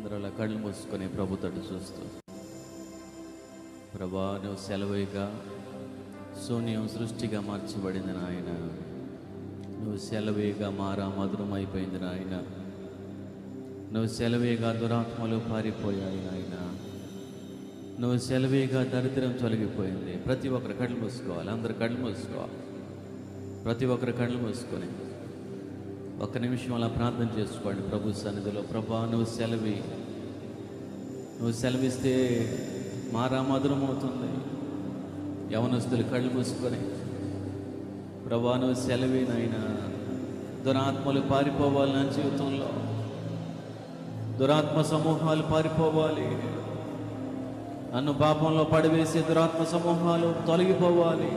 అందరూ అలా కళ్ళు మూసుకొని ప్రభు తట్టు చూస్తూ, ప్రభా నువ్వు సెలవుగా శూన్యం సృష్టిగా మార్చబడింది నాయన. నువ్వు సెలవుగా మారా మధురమైపోయింది నాయన. నువ్వు సెలవుగా దురాత్మలు పారిపోయాయి నాయన. నువ్వు సెలవుగా దరిద్రం తొలగిపోయింది. ప్రతి ఒక్కరు కళ్ళు మూసుకోవాలి, అందరు కళ్ళు మూసుకోవాలి. ప్రతి ఒక్కరు కళ్ళు మూసుకొని ఒక్క నిమిషం అలా ప్రార్థన చేసుకోండి ప్రభు సన్నిధిలో. ప్రభా నువ్వు సెలవిస్తే మారా మధురమవుతుంది. యవనస్తులు కళ్ళు మూసుకొని, ప్రభా నువ్వు సెలవినైనా దురాత్మలు పారిపోవాలి. నా జీవితంలో దురాత్మ సమూహాలు పారిపోవాలి. నన్ను పాపంలో పడివేసే దురాత్మ సమూహాలు తొలగిపోవాలి.